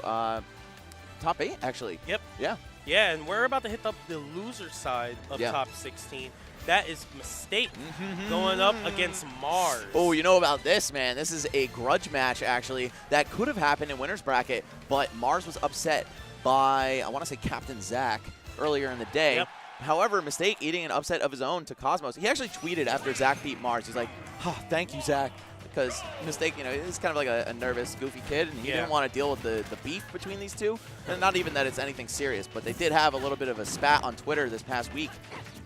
top 8, actually. Yep. Yeah. Yeah, and we're about to hit up the loser side of top 16. That is Mistake going up against Mars. Oh, you know about this, man. This is a grudge match, actually, that could have happened in winner's bracket, but Mars was upset by, I want to say, Captain Zach earlier in the day. Yep. However, Mistake eating an upset of his own to Cosmos. He actually tweeted after Zach beat Mars. He's like, oh, thank you, Zach. Because Mistake, you know, he's kind of like a nervous, goofy kid, and he didn't want to deal with the beef between these two. And not even that it's anything serious, but they did have a little bit of a spat on Twitter this past week.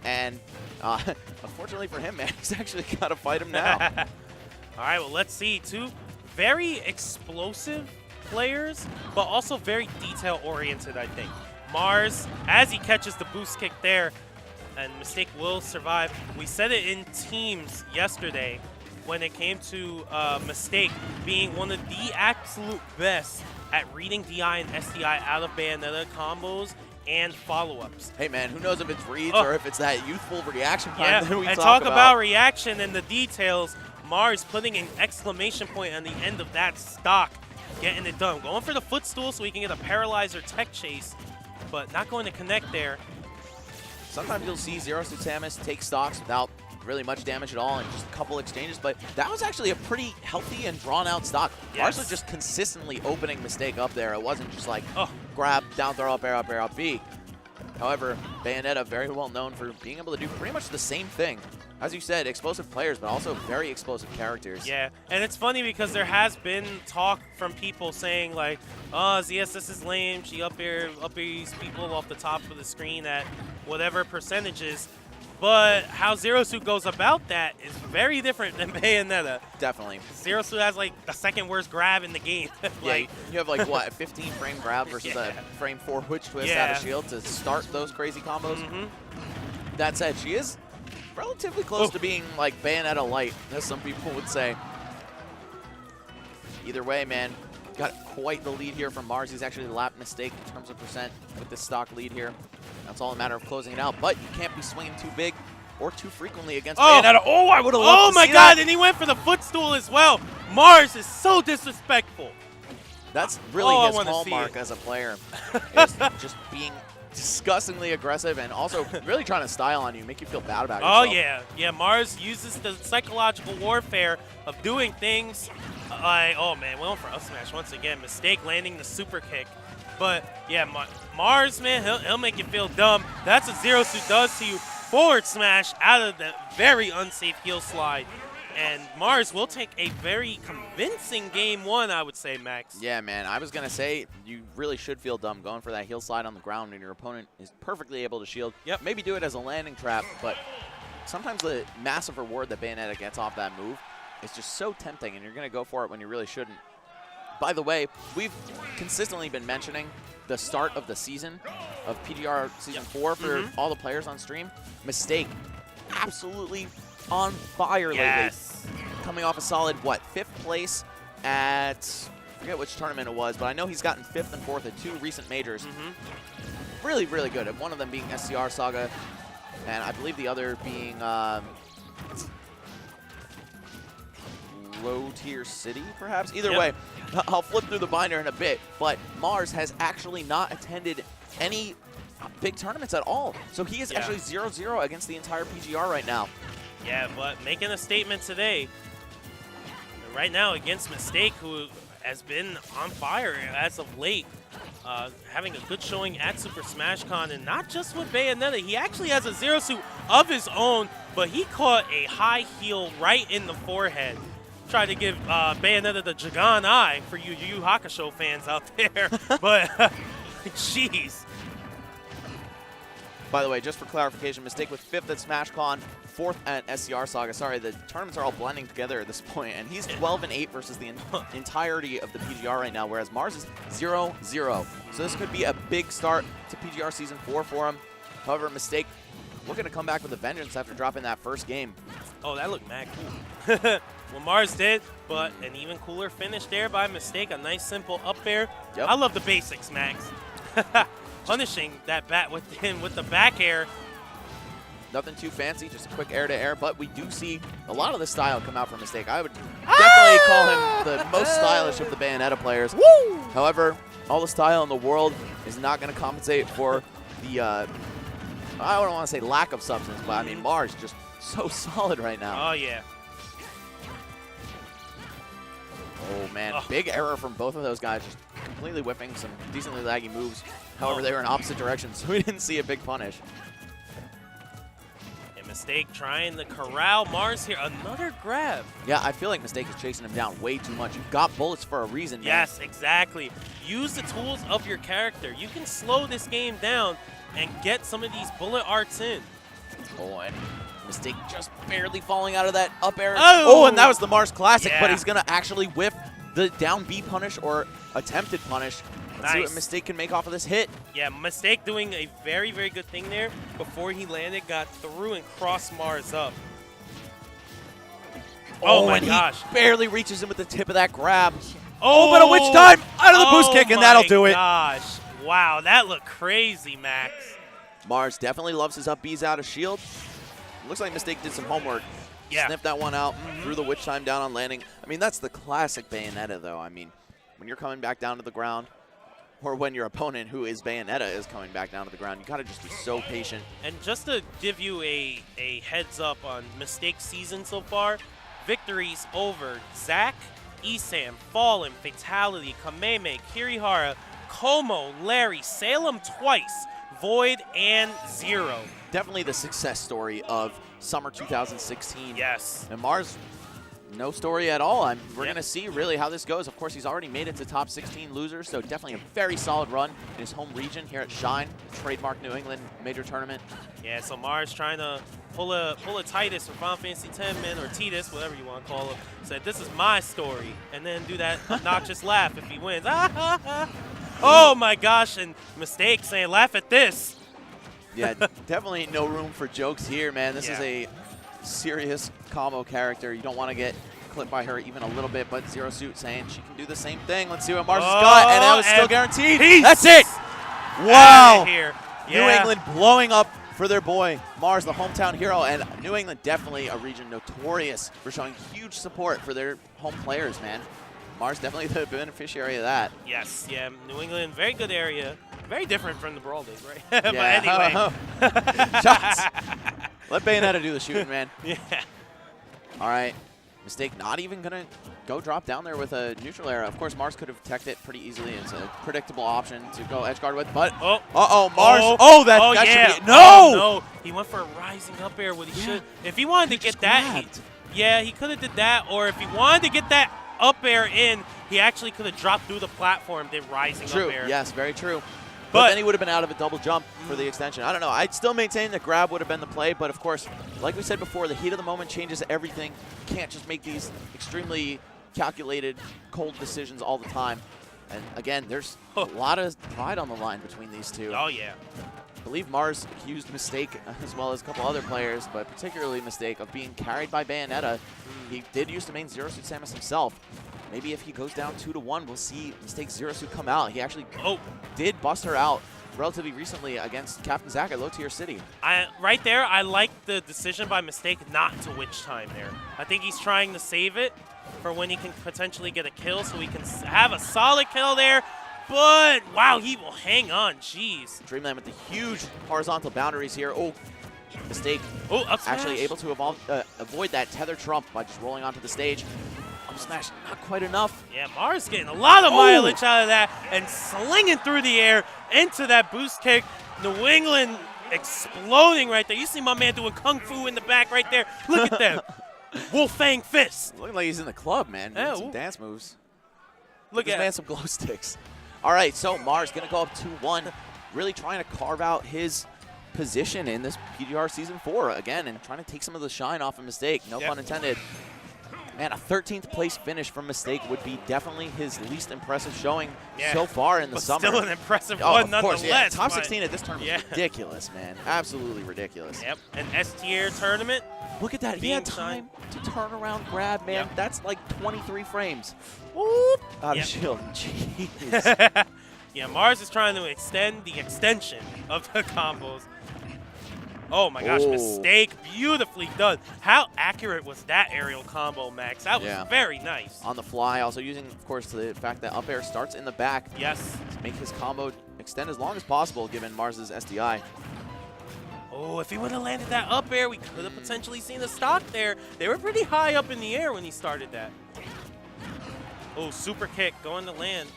And unfortunately for him, man, he's actually got to fight him now. All right, well, let's see. Two very explosive players, but also very detail-oriented, I think. Mars, as he catches the boost kick there, and Mistake will survive. We said it in teams yesterday when it came to Mistake being one of the absolute best at reading DI and SDI out of Bayonetta combos and follow-ups. Hey, man, who knows if it's reads or if it's that youthful reaction time that we and talk about reaction and the details. Mars putting an exclamation point on the end of that stock, getting it done. Going for the footstool so he can get a paralyzer tech chase, but not going to connect there. Sometimes you'll see Zero Suit Samus take stocks without really much damage at all and just a couple exchanges, but that was actually a pretty healthy and drawn-out stock. Mars was just consistently opening Mistake up there. It wasn't just like grab, down throw, up air, B. However, Bayonetta, very well known for being able to do pretty much the same thing. As you said, explosive players, but also very explosive characters. Yeah, and it's funny because there has been talk from people saying like, oh, ZSS is lame. She uppies people off the top of the screen at whatever percentages. But how Zero Suit goes about that is very different than Bayonetta. Definitely. Zero Suit has like the second worst grab in the game. Like, you have like what, a 15 frame grab versus a frame 4 witch twist out of shield to start those crazy combos. That said, she is relatively close to being like Bayonetta light, as some people would say. Either way, man, got quite the lead here from Mars. He's actually lapped Mistake in terms of percent with this stock lead here. That's all a matter of closing it out, but you can't be swinging too big or too frequently against Bayonetta. Oh, I would have loved to see that. Oh my god, and he went for the footstool as well. Mars is so disrespectful. That's really his hallmark as a player, is just being disgustingly aggressive and also really trying to style on you, make you feel bad about yourself. Yeah, Mars uses the psychological warfare of doing things like, oh man, we went for up smash once again. Mistake landing the super kick. But yeah, Mars, man, he'll make you feel dumb. That's what Zero Suit does to you. Forward smash out of the very unsafe heel slide. And Mars will take a very convincing game one, I would say, Max. Yeah, man. I was going to say, you really should feel dumb going for that heel slide on the ground when your opponent is perfectly able to shield. Yep. Maybe do it as a landing trap, but sometimes the massive reward that Bayonetta gets off that move is just so tempting, and you're going to go for it when you really shouldn't. By the way, we've consistently been mentioning the start of the season of PGR Season 4 for all the players on stream. Mistake, absolutely on fire lately. Coming off a solid, what, 5th place at, I forget which tournament it was, but I know he's gotten 5th and 4th at 2 recent majors. Really, really good. And one of them being SCR Saga, and I believe the other being Low Tier City, perhaps? Either way, I'll flip through the binder in a bit, but Mars has actually not attended any big tournaments at all. So he is actually 0-0 against the entire PGR right now. Yeah, but making a statement today, right now against Mistake, who has been on fire as of late, having a good showing at Super Smash Con, and not just with Bayonetta. He actually has a Zero Suit of his own, but he caught a high heel right in the forehead. Tried to give Bayonetta the Jagan eye for you Yu Yu Hakusho fans out there, but jeez. By the way, just for clarification, Mistake with 5th at SmashCon, 4th at SCR Saga. Sorry, the tournaments are all blending together at this point, and he's 12-8 versus the entirety of the PGR right now, whereas Mars is 0-0. So this could be a big start to PGR Season 4 for him. However, Mistake looking to come back with a vengeance after dropping that first game. Oh, that looked mad cool. Well, Mars did, but an even cooler finish there by Mistake. A nice, simple up air. I love the basics, Max. Punishing that bat with him with the back air. Nothing too fancy, just a quick air-to-air, but we do see a lot of the style come out from Mistake. I would definitely definitely call him the most stylish of the Bayonetta players. Woo! However, all the style in the world is not going to compensate for the, I don't want to say lack of substance, but I mean, Mars just so solid right now. Oh, yeah. Oh, man. Big error from both of those guys. Just completely whipping some decently laggy moves. However, they were in opposite directions, so we didn't see a big punish. A mistake trying to corral Mars here. Another grab. Yeah, I feel like Mistake is chasing him down way too much. You've got bullets for a reason, man. Yes, exactly. Use the tools of your character. You can slow this game down and get some of these bullet arts in. Oh, and Mistake just barely falling out of that up air. Oh, and that was the Mars Classic, yeah. but he's going to actually whiff the down B punish or attempted punish. Let's see what Mistake can make off of this hit. Yeah, Mistake doing a very, very good thing there. Before he landed, got through and crossed Mars up. Oh my gosh. He barely reaches him with the tip of that grab. Oh, but a witch time out of the boost kick, and that'll do it. Gosh. Wow, that looked crazy, Max. Mars definitely loves his up Bs out of shield. Looks like Mistake did some homework. Yeah. Sniffed that one out, threw the witch time down on landing. I mean, that's the classic Bayonetta, though. I mean, when you're coming back down to the ground, or when your opponent, who is Bayonetta, is coming back down to the ground, you got to just be so patient. And just to give you a heads up on Mistake season so far, victories over Zack, Isam, Fallen, Fatality, Kameme, Kirihara, Como, Larry, Salem twice, Void, and Zero. Definitely the success story of summer 2016. Yes. And Mars, no story at all. We're going to see really how this goes. Of course, he's already made it to top 16 losers, so definitely a very solid run in his home region here at Shine, trademark New England major tournament. Yeah, so Mars trying to pull a Titus from Final Fantasy X, man, or Titus, whatever you want to call him. Said, this is my story. And then do that obnoxious laugh if he wins. Oh my gosh, and Mistake saying, laugh at this. Yeah, definitely no room for jokes here, man. This is a serious combo character. You don't want to get clipped by her even a little bit, but Zero Suit saying she can do the same thing. Let's see what Mars has got, and that was still guaranteed. Peace. That's it. Wow. Here. New England blowing up for their boy, Mars, the hometown hero, and New England definitely a region notorious for showing huge support for their home players, man. Mars definitely the beneficiary of that. Yes, yeah, New England, very good area. Very different from the Brawl days, right? But Yeah. anyway. Shots. Let Bayonetta do the shooting, man. Yeah. All right. Mistake not even going to go drop down there with a neutral arrow. Of course, Mars could have teched it pretty easily. It's a predictable option to go edge guard with, but Mars. That should be, no! No, he went for a rising up air what he should. If he wanted to get that, he could have did that, or if he wanted to get that up air in, he actually could have dropped through the platform, did rising up air. Yes, very true. But then he would have been out of a double jump for the extension. I don't know. I'd still maintain that grab would have been the play, but of course, like we said before, the heat of the moment changes everything. You can't just make these extremely calculated, cold decisions all the time. And again, there's a lot of pride on the line between these two. Oh, yeah. I believe Mars accused Mistake, as well as a couple other players, but particularly Mistake, of being carried by Bayonetta. He did use to main Zero Suit Samus himself. Maybe if he goes down 2-1, we'll see Mistake Zero Suit come out. He actually did bust her out relatively recently against Captain Zack at Low Tier City. Right there, I like the decision by Mistake not to witch time there. I think he's trying to save it for when he can potentially get a kill, so he can have a solid kill there. But, wow, he will hang on. Jeez. Dreamland with the huge horizontal boundaries here. Oh, Mistake up smash. Actually able to avoid that tether trump by just rolling onto the stage. Up smash, not quite enough. Yeah, Mars getting a lot of mileage out of that and slinging through the air into that boost kick. New England exploding right there. You see my man doing kung fu in the back right there. Look at that. Wolfang fist. Looking like he's in the club, man. Yeah, Doing some dance moves. Look at man, some glow sticks. All right, so Mars going to go up 2-1, really trying to carve out his position in this PGR Season 4 again and trying to take some of the shine off a Mistake. No pun intended. Man, a 13th place finish from Mistake would be definitely his least impressive showing so far in the summer. Still an impressive one nonetheless. Yeah. Top 16 at this tournament is ridiculous, man. Absolutely ridiculous. Yep, an S-tier tournament. Look at that. He had time to turn around grab, man. Yep. That's like 23 frames. Whoop. Out of shield. Jeez. Yeah, Mars is trying to extend the extension of the combos. Oh my gosh, Oh. Mistake, beautifully done. How accurate was that aerial combo, Max? That was very nice. On the fly, also using, of course, the fact that up air starts in the back. Yes. To make his combo extend as long as possible, given Mars's SDI. Oh, if he would have landed that up air, we could have potentially seen the stock there. They were pretty high up in the air when he started that. Oh, super kick going to land.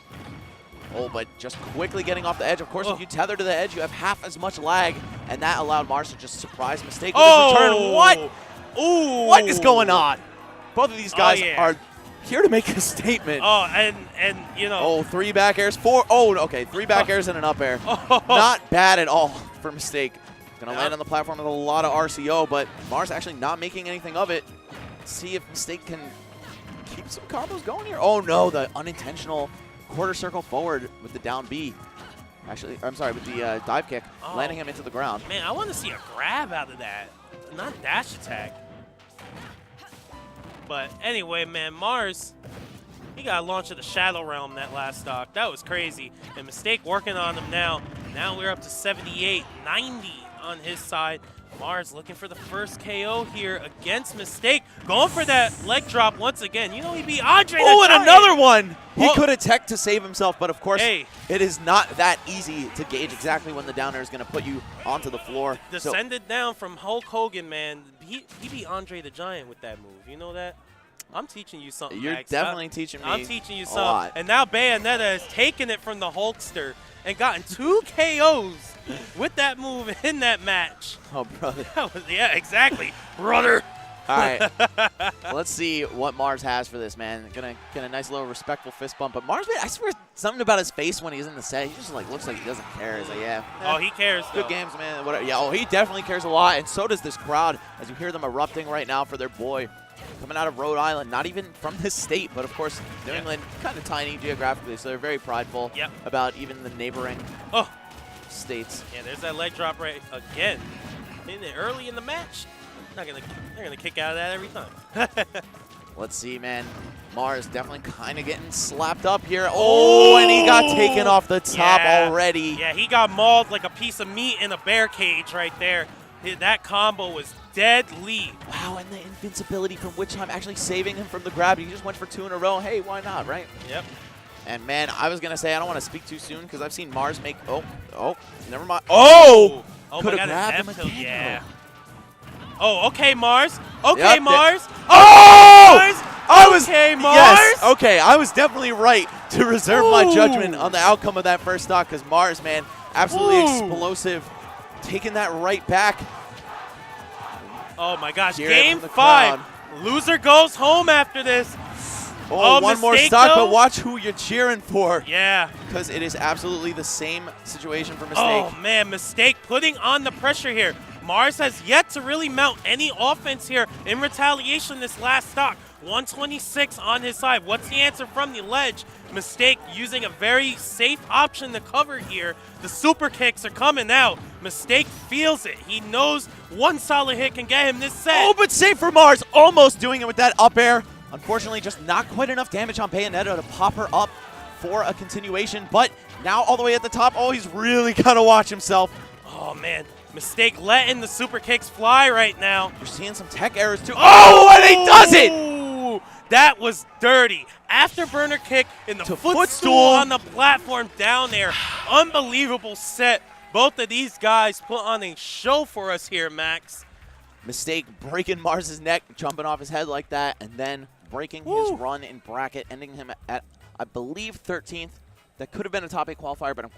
Oh, but just quickly getting off the edge. Of course, if you tether to the edge, you have half as much lag, and that allowed Mars to just surprise Mistake with his return. What? Ooh. What is going on? Both of these guys yeah. are here to make a statement. Oh, and you know. Oh, 3 back airs, 4. Oh, okay, 3 back airs and an up air. Not bad at all for Mistake. Gonna land on the platform with a lot of RCO, but Mars actually not making anything of it. Let's see if Mistake can keep some combos going here. Oh no, the unintentional quarter circle forward with the down B. Actually, I'm sorry, with the dive kick, landing him into the ground. Man, I want to see a grab out of that, not dash attack. But anyway, man, Mars, he got launched to the Shadow Realm that last stock. That was crazy. And Mistake working on him now. Now we're up to 78, 90 on his side. Mars looking for the first KO here against Mistake. Going for that leg drop once again. You know he beat Andre. Oh, and another one! He Oh. could have teched to save himself, but of course, Hey. it is not that easy to gauge exactly when the down air is going to put you onto the floor. Descended down from Hulk Hogan, man. He beat Andre the Giant with that move. You know that? I'm teaching you something, You're Max. definitely teaching me I'm teaching you a something. lot. And now Bayonetta has taken it from the Hulkster and gotten 2 KOs with that move in that match. Oh, brother. Yeah, exactly. Brother. All right. Let's see what Mars has for this, man. Gonna get a nice little respectful fist bump. But Mars, man, I swear something about his face when he's in the set. He just looks like he doesn't care. He's like, yeah. Oh, he cares. Good though. games, man. Whatever. Yeah, oh, he definitely cares a lot. And so does this crowd as you hear them erupting right now for their boy. Coming out of Rhode Island, not even from this state, but of course, New England, kind of tiny geographically, so they're very prideful about even the neighboring states. Yeah, there's that leg drop right again. In it early in the match. They're gonna kick out of that every time. Let's see, man. Mars definitely kind of getting slapped up here. Oh, and he got taken off the top already. Yeah, he got mauled like a piece of meat in a bear cage right there. That combo was deadly. Wow, and the invincibility from Witch Time actually saving him from the grab. He just went for 2 in a row. Hey, why not, right? Yep. And, man, I was going to say, I don't want to speak too soon because I've seen Mars make, never mind. Oh! Could have grabbed him again. Yeah. Oh, okay, Mars. Okay, Yep, Mars. Oh! Mars. Okay, Mars. Yes, okay, I was definitely right to reserve my judgment on the outcome of that first stock because Mars, man, absolutely explosive. Taking that right back. Oh, my gosh. Cheer Game from the 5. crowd. Loser goes home after this. Oh, one more Mistake, stock, though? but watch who you're cheering for. Yeah. Because it is absolutely the same situation for Mistake. Oh, man, Mistake putting on the pressure here. Mars has yet to really mount any offense here in retaliation this last stock. 126 on his side. What's the answer from the ledge? Mistake using a very safe option to cover here. The super kicks are coming out. Mistake feels it. He knows one solid hit can get him this set. Oh, but safe for Mars. Almost doing it with that up air. Unfortunately, just not quite enough damage on Bayonetta to pop her up for a continuation. But now all the way at the top, oh, he's really got to watch himself. Oh, man. Mistake letting the super kicks fly right now. You're seeing some tech errors, too. Oh, and he does it! That was dirty. Afterburner kick in the footstool on the platform down there. Unbelievable set. Both of these guys put on a show for us here, Max. Mistake breaking Mars's neck, jumping off his head like that, and then breaking his run in bracket, ending him at, I believe, 13th. That could have been a top 8 qualifier, but I'm